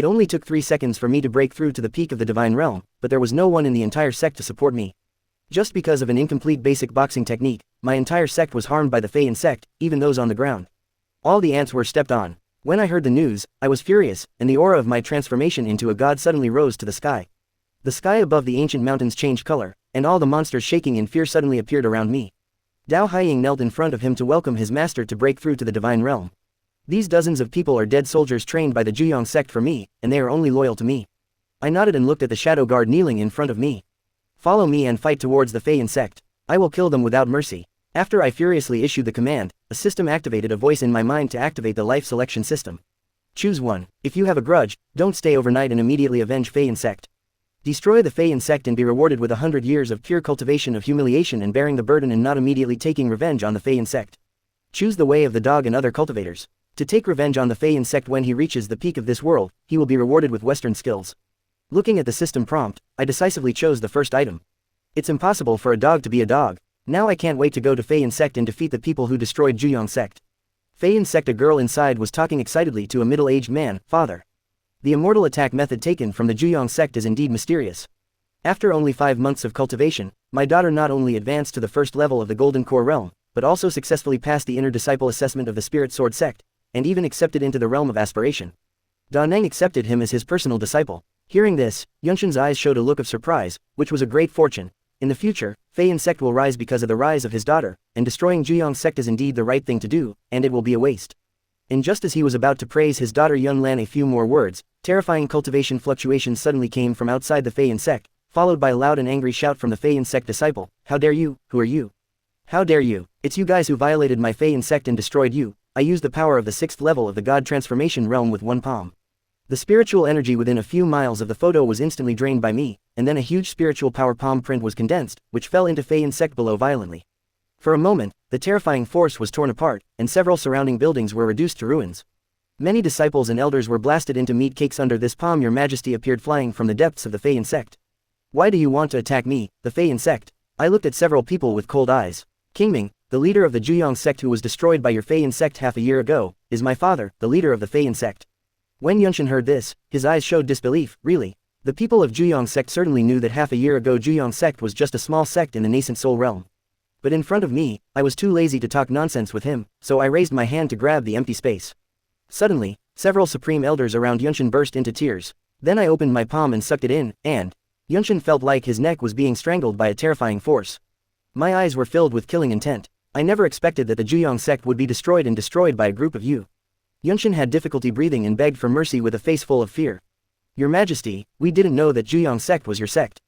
It only took 3 seconds for me to break through to the peak of the divine realm, but there was no one in the entire sect to support me. Just because of an incomplete basic boxing technique, my entire sect was harmed by the Fey insect, even those on the ground. All the ants were stepped on. When I heard the news, I was furious, and the aura of my transformation into a god suddenly rose to the sky. The sky above the ancient mountains changed color, and all the monsters shaking in fear suddenly appeared around me. Dao Haiying knelt in front of him to welcome his master to break through to the divine realm. These dozens of people are dead soldiers trained by the Juyong sect for me, and they are only loyal to me. I nodded and looked at the shadow guard kneeling in front of me. Follow me and fight towards the Fey insect. I will kill them without mercy. After I furiously issued the command, a system activated a voice in my mind to activate the life selection system. Choose one. If you have a grudge, don't stay overnight and immediately avenge Fey insect. Destroy the Fey insect and be rewarded with 100 years of pure cultivation of humiliation and bearing the burden and not immediately taking revenge on the Fey insect. Choose the way of the dog and other cultivators. To take revenge on the Fey insect when he reaches the peak of this world, he will be rewarded with Western skills. Looking at the system prompt, I decisively chose the first item. It's impossible for a dog to be a dog. Now I can't wait to go to Fey insect and defeat the people who destroyed Juyong sect. Fey insect. A girl inside was talking excitedly to a middle-aged man. Father. The immortal attack method taken from the Juyong sect is indeed mysterious. After only 5 months of cultivation, my daughter not only advanced to the first level of the Golden Core realm, but also successfully passed the inner disciple assessment of the Spirit Sword sect, and even accepted into the realm of aspiration. Da Neng accepted him as his personal disciple. Hearing this, Yunshin's eyes showed a look of surprise, which was a great fortune. In the future, Fey insect will rise because of the rise of his daughter, and destroying Juyong sect is indeed the right thing to do, and it will be a waste. And just as he was about to praise his daughter Yun Lan a few more words, terrifying cultivation fluctuations suddenly came from outside the Fey insect, followed by a loud and angry shout from the Fey insect disciple. How dare you? Who are you? How dare you? It's you guys who violated my Fey insect and destroyed you. I used the power of the 6th level of the God transformation realm with one palm. The spiritual energy within a few miles of the photo was instantly drained by me, and then a huge spiritual power palm print was condensed, which fell into Fey insect below violently. For a moment, the terrifying force was torn apart, and several surrounding buildings were reduced to ruins. Many disciples and elders were blasted into meat cakes under this palm. Your Majesty appeared flying from the depths of the Fey insect. Why do you want to attack me, the Fey insect? I looked at several people with cold eyes. Kingming, the leader of the Juyong sect who was destroyed by your Fey insect half a year ago, is my father, the leader of the Fey insect. When Yunshin heard this, his eyes showed disbelief. Really? The people of Juyong sect certainly knew that half a year ago Juyong sect was just a small sect in the nascent soul realm. But in front of me, I was too lazy to talk nonsense with him, so I raised my hand to grab the empty space. Suddenly, several supreme elders around Yunshin burst into tears. Then I opened my palm and sucked it in, and Yunshin felt like his neck was being strangled by a terrifying force. My eyes were filled with killing intent. I never expected that the Juyong sect would be destroyed by a group of you. Yunshin had difficulty breathing and begged for mercy with a face full of fear. Your Majesty, we didn't know that Juyong sect was your sect.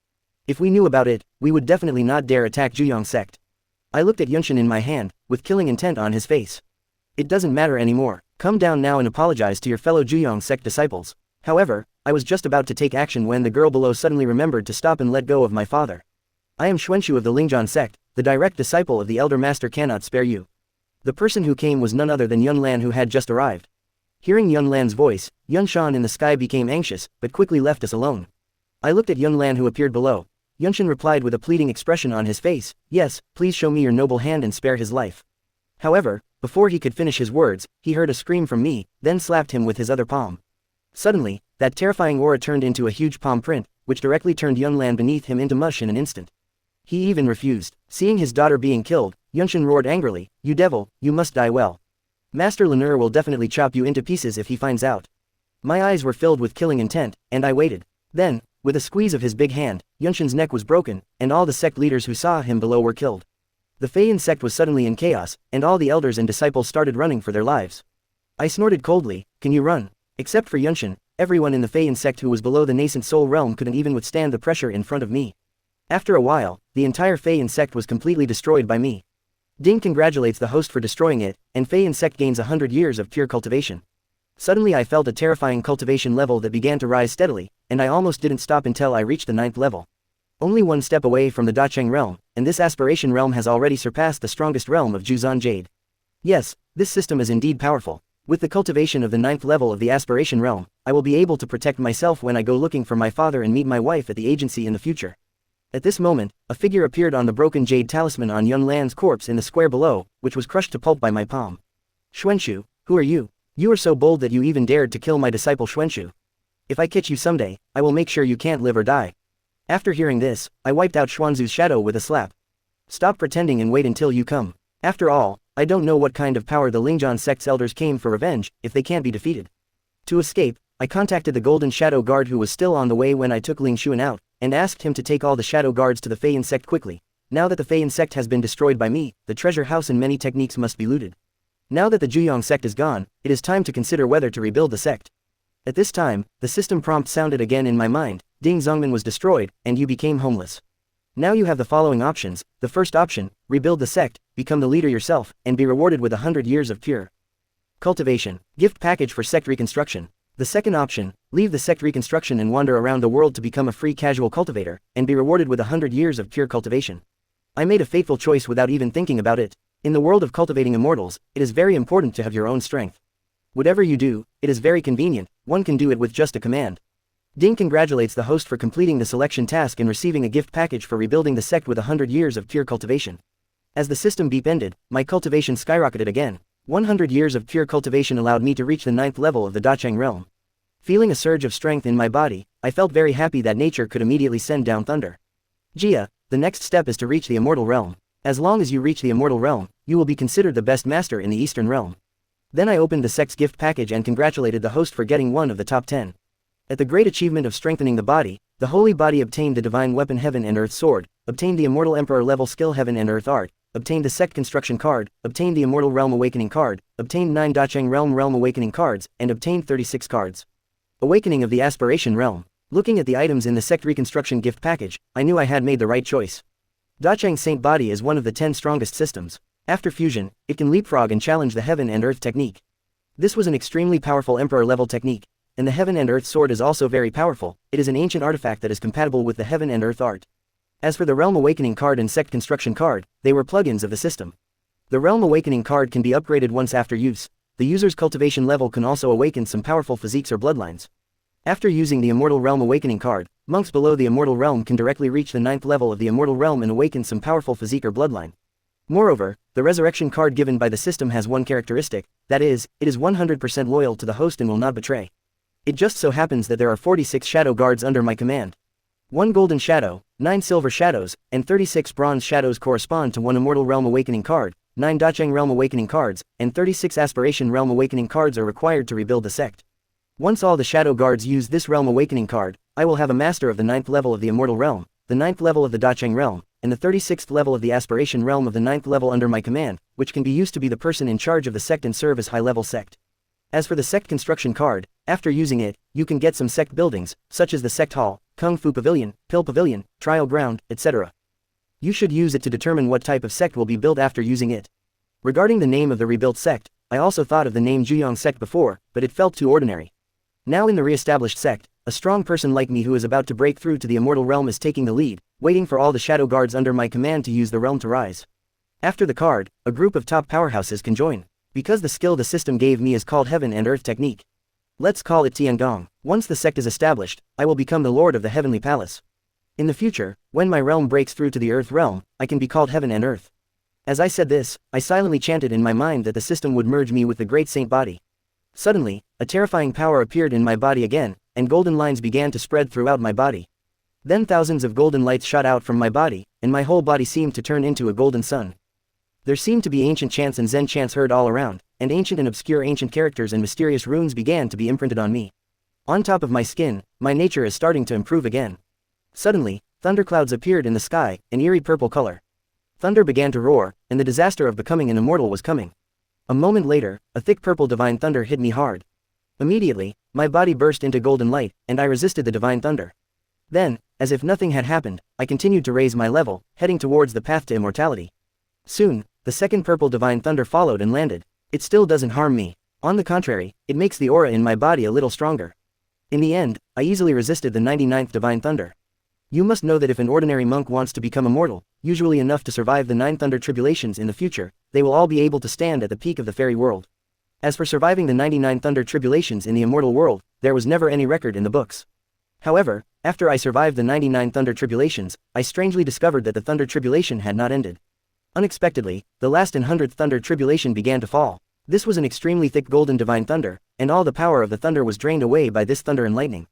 If we knew about it, we would definitely not dare attack Juyong sect. I looked at Yunshin in my hand, with killing intent on his face. It doesn't matter anymore. Come down now and apologize to your fellow Juyong sect disciples. However, I was just about to take action when the girl below suddenly remembered to stop and let go of my father. I am Xuanxu of the Lingzhan sect, the direct disciple of the Elder Master cannot spare you. The person who came was none other than Yun Lan who had just arrived. Hearing Yun Lan's voice, Yun Shan in the sky became anxious, but quickly left us alone. I looked at Yun Lan who appeared below. Yunshin replied with a pleading expression on his face, yes, please show me your noble hand and spare his life. However, before he could finish his words, he heard a scream from me, then slapped him with his other palm. Suddenly, that terrifying aura turned into a huge palm print, which directly turned Yun Lan beneath him into mush in an instant. He even refused. Seeing his daughter being killed, Yunshin roared angrily, you devil, you must die well. Master Lanur will definitely chop you into pieces if he finds out. My eyes were filled with killing intent, and I waited. Then, with a squeeze of his big hand, Yunshin's neck was broken, and all the sect leaders who saw him below were killed. The Fey insect was suddenly in chaos, and all the elders and disciples started running for their lives. I snorted coldly, can you run? Except for Yunshin, everyone in the Fey insect who was below the nascent soul realm couldn't even withstand the pressure in front of me. After a while, the entire Fey insect was completely destroyed by me. Ding congratulates the host for destroying it, and Fey insect gains 100 years of pure cultivation. Suddenly I felt a terrifying cultivation level that began to rise steadily, and I almost didn't stop until I reached the 9th level. Only one step away from the Dacheng realm, and this aspiration realm has already surpassed the strongest realm of Juzan Jade. Yes, this system is indeed powerful. With the cultivation of the 9th level of the aspiration realm, I will be able to protect myself when I go looking for my father and meet my wife at the agency in the future. At this moment, a figure appeared on the broken jade talisman on Yun Lan's corpse in the square below, which was crushed to pulp by my palm. Xuanxu, who are you? You are so bold that you even dared to kill my disciple Xuanxu. If I catch you someday, I will make sure you can't live or die. After hearing this, I wiped out Xuanzu's shadow with a slap. Stop pretending and wait until you come. After all, I don't know what kind of power the Lingzhan sect's elders came for revenge, if they can't be defeated. To escape, I contacted the Golden Shadow Guard who was still on the way when I took Ling Xuan out, and asked him to take all the Shadow Guards to the Feiyan sect quickly. Now that the Feiyan sect has been destroyed by me, the treasure house and many techniques must be looted. Now that the Juyong sect is gone, it is time to consider whether to rebuild the sect. At this time, the system prompt sounded again in my mind. Ding Zongmin was destroyed, and you became homeless. Now you have the following options. The first option, rebuild the sect, become the leader yourself, and be rewarded with 100 years of pure cultivation. Gift package for sect reconstruction. The second option, leave the sect reconstruction and wander around the world to become a free casual cultivator, and be rewarded with 100 years of pure cultivation. I made a fateful choice without even thinking about it. In the world of cultivating immortals, it is very important to have your own strength. Whatever you do, it is very convenient, one can do it with just a command. Ding congratulates the host for completing the selection task and receiving a gift package for rebuilding the sect with 100 years of pure cultivation. As the system beep ended, my cultivation skyrocketed again. 100 years of pure cultivation allowed me to reach the 9th level of the Dacheng realm. Feeling a surge of strength in my body, I felt very happy that nature could immediately send down thunder. Jia, the next step is to reach the immortal realm. As long as you reach the immortal realm, you will be considered the best master in the Eastern realm. Then I opened the sect's gift package and congratulated the host for getting one of the top 10. At the great achievement of strengthening the body, the holy body obtained the divine weapon Heaven and Earth Sword, obtained the immortal emperor level skill Heaven and Earth Art, obtained the sect construction card, obtained the immortal realm awakening card, obtained 9 Dacheng realm awakening cards, and obtained 36 cards. Awakening of the aspiration realm. Looking at the items in the sect reconstruction gift package, I knew I had made the right choice. Dacheng Saint Body is one of the 10 strongest systems. After fusion, it can leapfrog and challenge the Heaven and Earth technique. This was an extremely powerful emperor level technique, and the Heaven and Earth Sword is also very powerful. It is an ancient artifact that is compatible with the Heaven and Earth art. As for the Realm Awakening card and Sect Construction card, they were plugins of the system. The Realm Awakening card can be upgraded once after use. The user's cultivation level can also awaken some powerful physiques or bloodlines. After using the Immortal Realm Awakening card, monks below the Immortal Realm can directly reach the 9th level of the Immortal Realm and awaken some powerful physique or bloodline. Moreover, the Resurrection card given by the system has one characteristic, that is, it is 100% loyal to the host and will not betray. It just so happens that there are 46 shadow guards under my command. 1 golden shadow, 9 silver shadows, and 36 bronze shadows correspond to 1 Immortal Realm Awakening card, 9 Dacheng Realm Awakening cards, and 36 Aspiration Realm Awakening cards are required to rebuild the sect. Once all the shadow guards use this Realm Awakening card, I will have a master of the 9th level of the Immortal Realm, the 9th level of the Dacheng Realm, and the 36th level of the Aspiration Realm of the 9th level under my command, which can be used to be the person in charge of the sect and serve as high-level sect. As for the Sect Construction card, after using it, you can get some sect buildings, such as the Sect Hall, Kung Fu Pavilion, Pill Pavilion, Trial Ground, etc. You should use it to determine what type of sect will be built after using it. Regarding the name of the rebuilt sect, I also thought of the name Juyong sect before, but it felt too ordinary. Now in the re-established sect, a strong person like me who is about to break through to the immortal realm is taking the lead, waiting for all the shadow guards under my command to use the realm to rise. After the card, a group of top powerhouses can join. Because the skill the system gave me is called Heaven and Earth Technique. Let's call it Tiangong. Once the sect is established, I will become the Lord of the Heavenly Palace. In the future, when my realm breaks through to the Earth realm, I can be called Heaven and Earth. As I said this, I silently chanted in my mind that the system would merge me with the Great Saint Body. Suddenly, a terrifying power appeared in my body again, and golden lines began to spread throughout my body. Then thousands of golden lights shot out from my body, and my whole body seemed to turn into a golden sun. There seemed to be ancient chants and Zen chants heard all around, and ancient and obscure ancient characters and mysterious runes began to be imprinted on me. On top of my skin, my nature is starting to improve again. Suddenly, thunderclouds appeared in the sky, an eerie purple color. Thunder began to roar, and the disaster of becoming an immortal was coming. A moment later, a thick purple divine thunder hit me hard. Immediately, my body burst into golden light, and I resisted the divine thunder. Then, as if nothing had happened, I continued to raise my level, heading towards the path to immortality. Soon, the second purple divine thunder followed and landed. It still doesn't harm me. On the contrary, it makes the aura in my body a little stronger. In the end, I easily resisted the 99th divine thunder. You must know that if an ordinary monk wants to become immortal, usually enough to survive the 9 thunder tribulations in the future, they will all be able to stand at the peak of the fairy world. As for surviving the 99 thunder tribulations in the immortal world, there was never any record in the books. However, after I survived the 99 thunder tribulations, I strangely discovered that the thunder tribulation had not ended. Unexpectedly, the last and 100th thunder tribulation began to fall. This was an extremely thick golden divine thunder, and all the power of the thunder was drained away by this thunder and lightning.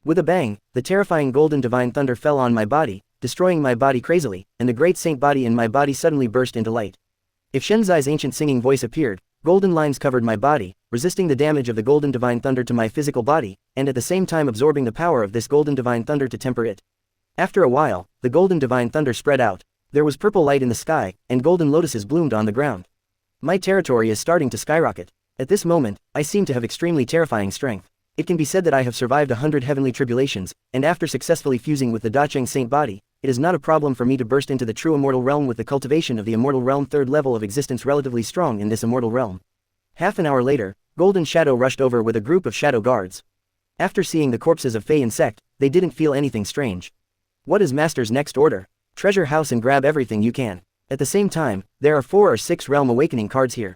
With a bang, the terrifying golden divine thunder fell on my body, destroying my body crazily, and the great saint body in my body suddenly burst into light. If Shenzai's ancient singing voice appeared, golden lines covered my body, resisting the damage of the golden divine thunder to my physical body, and at the same time absorbing the power of this golden divine thunder to temper it. After a while, the golden divine thunder spread out. There was purple light in the sky, and golden lotuses bloomed on the ground. My territory is starting to skyrocket. At this moment, I seem to have extremely terrifying strength. It can be said that I have survived 100 heavenly tribulations, and after successfully fusing with the Dacheng Saint body, it is not a problem for me to burst into the true immortal realm with the cultivation of the immortal realm, third level of existence relatively strong in this immortal realm. Half an hour later, Golden Shadow rushed over with a group of shadow guards. After seeing the corpses of Fae and sect, they didn't feel anything strange. What is Master's next order? Treasure house and grab everything you can. At the same time, there are 4 or 6 realm awakening cards here.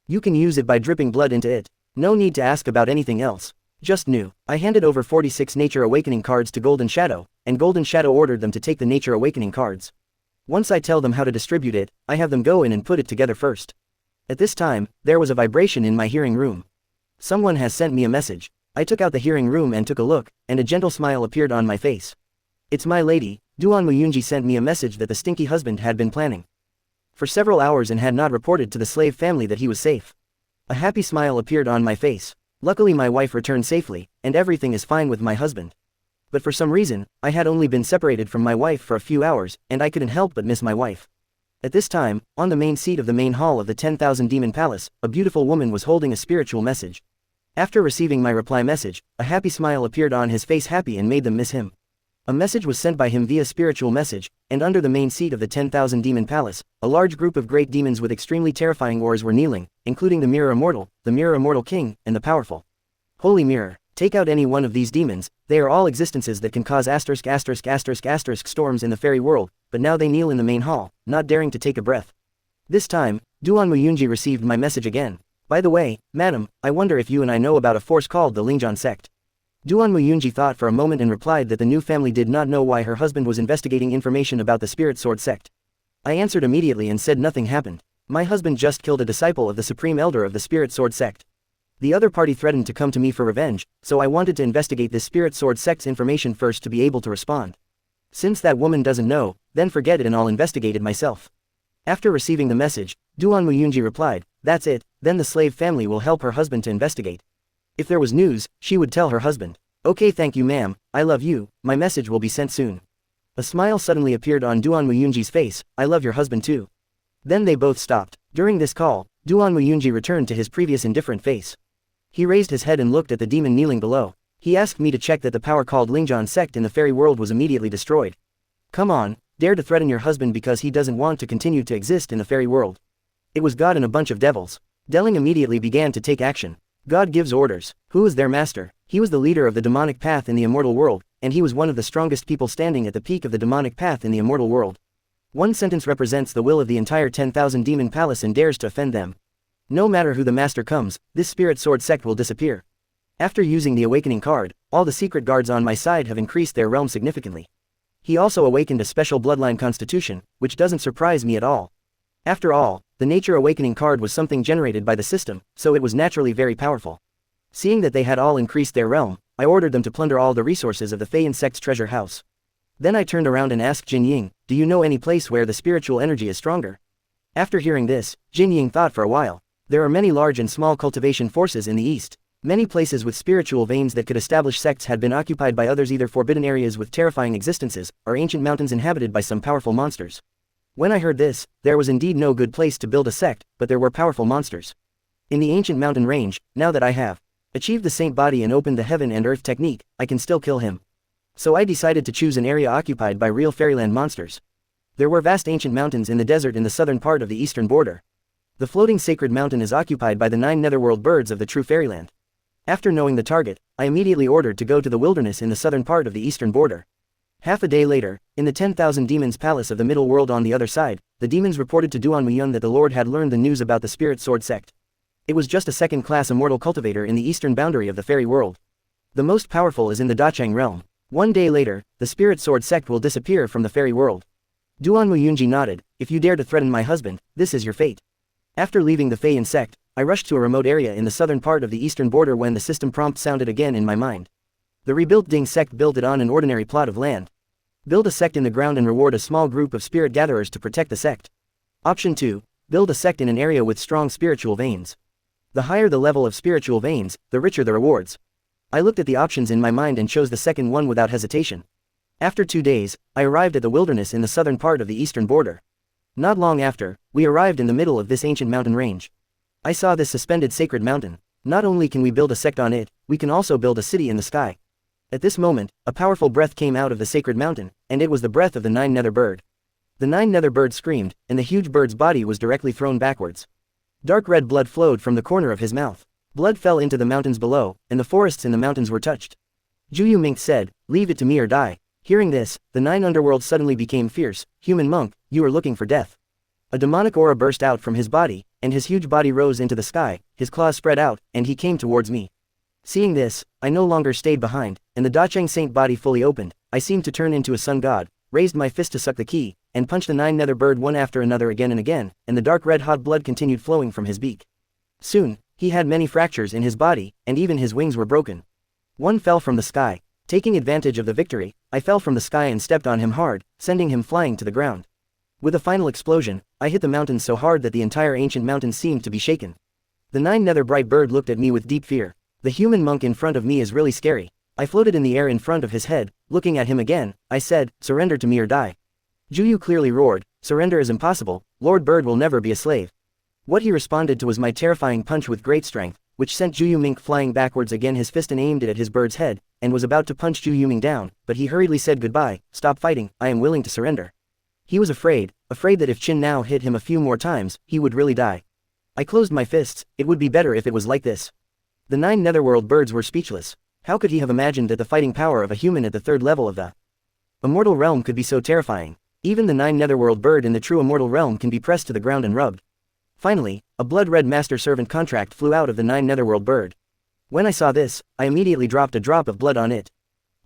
You can use it by dripping blood into it. No need to ask about anything else. Just new. I handed over 46 Nature Awakening cards to Golden Shadow, and Golden Shadow ordered them to take the Nature Awakening cards. Once I tell them how to distribute it, I have them go in and put it together first. At this time, there was a vibration in my hearing room. Someone has sent me a message. I took out the hearing room and took a look, and a gentle smile appeared on my face. It's my lady, Duan Muyunji sent me a message that the stinky husband had been planning for several hours and had not reported to the slave family that he was safe. A happy smile appeared on my face. Luckily my wife returned safely, and everything is fine with my husband. But for some reason, I had only been separated from my wife for a few hours, and I couldn't help but miss my wife. At this time, on the main seat of the main hall of the 10,000 Demon Palace, a beautiful woman was holding a spiritual message. After receiving my reply message, a happy smile appeared on his face, happy and made them miss him. A message was sent by him via spiritual message, and under the main seat of the 10,000 Demon Palace, a large group of great demons with extremely terrifying auras were kneeling, including the Mirror Immortal King, and the powerful Holy Mirror. Take out any one of these demons, they are all existences that can cause ***** storms in the fairy world, but now they kneel in the main hall, not daring to take a breath. This time, Duan Muyunji received my message again. By the way, madam, I wonder if you and I know about a force called the Lingzhan sect. Duan Muyunji thought for a moment and replied that the new family did not know why her husband was investigating information about the Spirit Sword sect. I answered immediately and said nothing happened. My husband just killed a disciple of the Supreme Elder of the Spirit Sword sect. The other party threatened to come to me for revenge, so I wanted to investigate this Spirit Sword sect's information first to be able to respond. Since that woman doesn't know, then forget it and I'll investigate it myself. After receiving the message, Duan Muyunji replied, that's it, then the slave family will help her husband to investigate. If there was news, she would tell her husband. Okay, thank you ma'am, I love you, my message will be sent soon. A smile suddenly appeared on Duan Muyunji's face, I love your husband too. Then they both stopped. During this call, Duan Muyunji returned to his previous indifferent face. He raised his head and looked at the demon kneeling below. He asked me to check that the power called Lingzhan sect in the fairy world was immediately destroyed. Come on, dare to threaten your husband because he doesn't want to continue to exist in the fairy world. It was God and a bunch of devils. Deling immediately began to take action. God gives orders. Who is their master? He was the leader of the demonic path in the immortal world, and he was one of the strongest people standing at the peak of the demonic path in the immortal world. One sentence represents the will of the entire 10,000 demon palace and dares to offend them. No matter who the master comes, this Spirit Sword sect will disappear. After using the awakening card, all the secret guards on my side have increased their realm significantly. He also awakened a special bloodline constitution, which doesn't surprise me at all. After all, the Nature Awakening card was something generated by the system, so it was naturally very powerful. Seeing that they had all increased their realm, I ordered them to plunder all the resources of the Fey Sect's treasure house. Then I turned around and asked Jin Ying, do you know any place where the spiritual energy is stronger? After hearing this, Jin Ying thought for a while. There are many large and small cultivation forces in the east. Many places with spiritual veins that could establish sects had been occupied by others, either forbidden areas with terrifying existences, or ancient mountains inhabited by some powerful monsters. When I heard this, there was indeed no good place to build a sect, but there were powerful monsters. In the ancient mountain range, now that I have achieved the saint body and opened the heaven and earth technique, I can still kill him. So I decided to choose an area occupied by real fairyland monsters. There were vast ancient mountains in the desert in the southern part of the eastern border. The floating sacred mountain is occupied by the 9 netherworld birds of the true fairyland. After knowing the target, I immediately ordered to go to the wilderness in the southern part of the eastern border. Half a day later, in the 10,000 demons palace of the middle world on the other side, the demons reported to Duan Muyun that the Lord had learned the news about the Spirit Sword sect. It was just a second-class immortal cultivator in the eastern boundary of the fairy world. The most powerful is in the Dacheng realm. One day later, the Spirit Sword sect will disappear from the fairy world. Duan Muyunji nodded, if you dare to threaten my husband, this is your fate. After leaving the Feiyan sect, I rushed to a remote area in the southern part of the eastern border when the system prompt sounded again in my mind. The rebuilt Ding sect built it on an ordinary plot of land. Build a sect in the ground and reward a small group of spirit gatherers to protect the sect. Option 2. Build a sect in an area with strong spiritual veins. The higher the level of spiritual veins, the richer the rewards. I looked at the options in my mind and chose the second one without hesitation. After 2 days, I arrived at the wilderness in the southern part of the eastern border. Not long after, we arrived in the middle of this ancient mountain range. I saw this suspended sacred mountain. Not only can we build a sect on it, we can also build a city in the sky. At this moment, a powerful breath came out of the sacred mountain, and it was the breath of the 9 nether bird. The 9 nether bird screamed, and the huge bird's body was directly thrown backwards. Dark red blood flowed from the corner of his mouth. Blood fell into the mountains below, and the forests in the mountains were touched. Juyu Mink said, "Leave it to me or die." Hearing this, the 9 underworld suddenly became fierce. "Human monk, you are looking for death." A demonic aura burst out from his body, and his huge body rose into the sky, his claws spread out, and he came towards me. Seeing this, I no longer stayed behind, and the Dacheng Saint body fully opened. I seemed to turn into a sun god, raised my fist to suck the key, and punched the 9 nether bird one after another again and again, and the dark red hot blood continued flowing from his beak. Soon, he had many fractures in his body, and even his wings were broken. One fell from the sky. Taking advantage of the victory, I fell from the sky and stepped on him hard, sending him flying to the ground. With a final explosion, I hit the mountain so hard that the entire ancient mountain seemed to be shaken. The 9 nether bright bird looked at me with deep fear. The human monk in front of me is really scary. I floated in the air in front of his head, looking at him again. I said, "Surrender to me or die." Juyu clearly roared, "Surrender is impossible, Lord Bird will never be a slave." What he responded to was my terrifying punch with great strength, which sent Juyu Mink flying backwards again, his fist and aimed it at his bird's head, and was about to punch Juyu Mink down, but he hurriedly said, "Goodbye, stop fighting, I am willing to surrender." He was afraid that if Chin now hit him a few more times, he would really die. I closed my fists. It would be better if it was like this. The 9 netherworld birds were speechless. How could he have imagined that the fighting power of a human at the 3rd level of the immortal realm could be so terrifying? Even the 9 netherworld bird in the true immortal realm can be pressed to the ground and rubbed. Finally, a blood-red master-servant contract flew out of the 9 netherworld bird. When I saw this, I immediately dropped a drop of blood on it.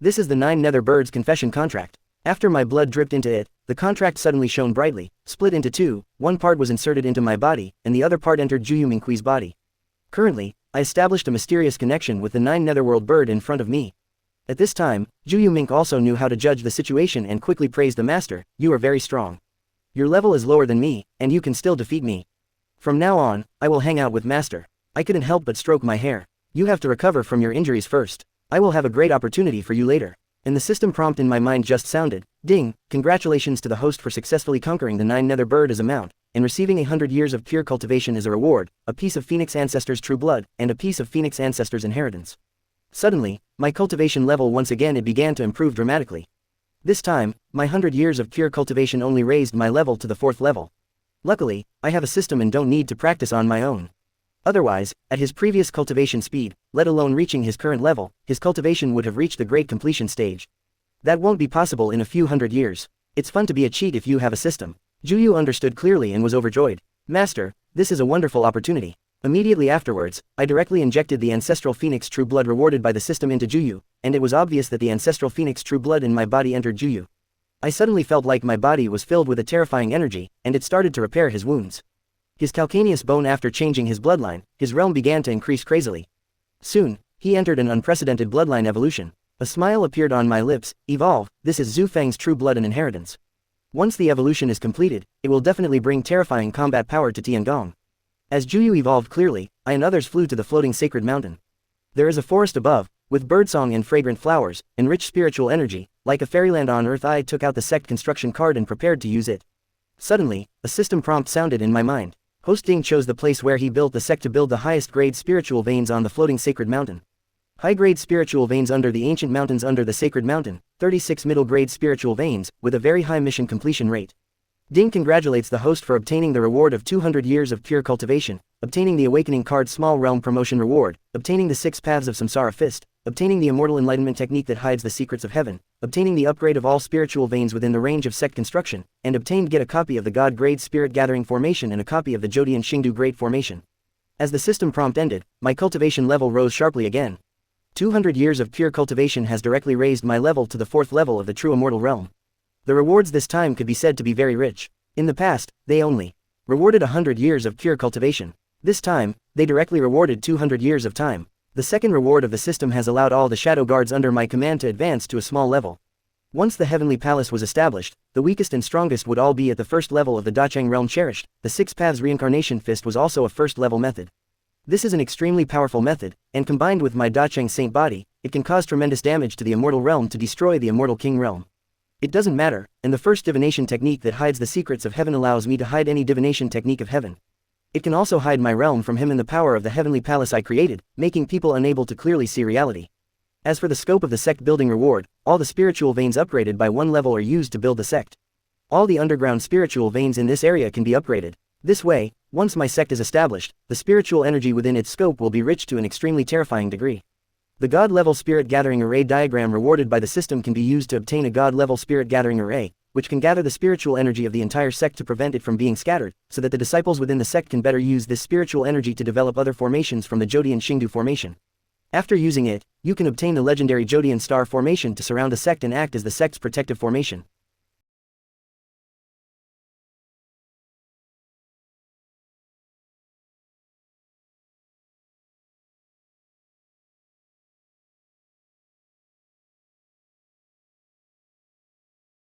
This is the 9 nether bird's confession contract. After my blood dripped into it, the contract suddenly shone brightly, split into 2, one part was inserted into my body, and the other part entered Juyu Mink's body. Currently, I established a mysterious connection with the 9 netherworld bird in front of me. At this time, Juyu Mink also knew how to judge the situation and quickly praised the master, "You are very strong. Your level is lower than me, and you can still defeat me. From now on, I will hang out with master." I couldn't help but stroke my hair. "You have to recover from your injuries first. I will have a great opportunity for you later." And the system prompt in my mind just sounded, "Ding, congratulations to the host for successfully conquering the 9 nether bird as a mount, and receiving 100 years of pure cultivation as a reward, a piece of Phoenix Ancestors' true blood, and a piece of Phoenix Ancestors' inheritance." Suddenly, my cultivation level once again it began to improve dramatically. This time, my 100 years of pure cultivation only raised my level to the 4th level. Luckily, I have a system and don't need to practice on my own. Otherwise, at his previous cultivation speed, let alone reaching his current level, his cultivation would have reached the great completion stage. That won't be possible in a few hundred years. It's fun to be a cheat if you have a system. Juyu understood clearly and was overjoyed. "Master, this is a wonderful opportunity." Immediately afterwards, I directly injected the ancestral Phoenix true blood rewarded by the system into Juyu, and it was obvious that the ancestral Phoenix true blood in my body entered Juyu. I suddenly felt like my body was filled with a terrifying energy, and it started to repair his wounds. His calcaneus bone after changing his bloodline, his realm began to increase crazily. Soon, he entered an unprecedented bloodline evolution. A smile appeared on my lips. "Evolve, this is Zhu Feng's true blood and inheritance. Once the evolution is completed, it will definitely bring terrifying combat power to Tiangong." As Juyu evolved clearly, I and others flew to the floating sacred mountain. There is a forest above, with birdsong and fragrant flowers, and rich spiritual energy. Like a fairyland on earth, I took out the sect construction card and prepared to use it. Suddenly, a system prompt sounded in my mind. Host Ding chose the place where he built the sect to build the highest grade spiritual veins on the floating sacred mountain. High grade spiritual veins under the ancient mountains under the sacred mountain, 36 middle grade spiritual veins, with a very high mission completion rate. Ding congratulates the host for obtaining the reward of 200 years of pure cultivation, obtaining the awakening card small realm promotion reward, obtaining the 6 paths of samsara fist, obtaining the immortal enlightenment technique that hides the secrets of heaven, obtaining the upgrade of all spiritual veins within the range of sect construction, and obtained get a copy of the God Grade Spirit Gathering Formation and a copy of the Jodian Xingdu Great Formation. As the system prompt ended, my cultivation level rose sharply again. 200 years of pure cultivation has directly raised my level to the 4th level of the true immortal realm. The rewards this time could be said to be very rich. In the past, they only rewarded 100 years of pure cultivation. This time, they directly rewarded 200 years of time. The second reward of the system has allowed all the shadow guards under my command to advance to a small level. Once the Heavenly Palace was established, the weakest and strongest would all be at the first level of the Dacheng realm cherished. The Six Paths Reincarnation Fist was also a first-level method. This is an extremely powerful method, and combined with my Dacheng Saint body, it can cause tremendous damage to the Immortal Realm to destroy the Immortal King Realm. It doesn't matter, and the first divination technique that hides the secrets of heaven allows me to hide any divination technique of heaven. It can also hide my realm from him and the power of the Heavenly Palace I created, making people unable to clearly see reality. As for the scope of the sect building reward, all the spiritual veins upgraded by one level are used to build the sect. All the underground spiritual veins in this area can be upgraded. This way, once my sect is established, the spiritual energy within its scope will be rich to an extremely terrifying degree. The God-level spirit gathering array diagram rewarded by the system can be used to obtain a God-level spirit gathering array, which can gather the spiritual energy of the entire sect to prevent it from being scattered, so that the disciples within the sect can better use this spiritual energy to develop other formations from the Jodian Xingdu formation. After using it, you can obtain the legendary Jodian Star formation to surround the sect and act as the sect's protective formation.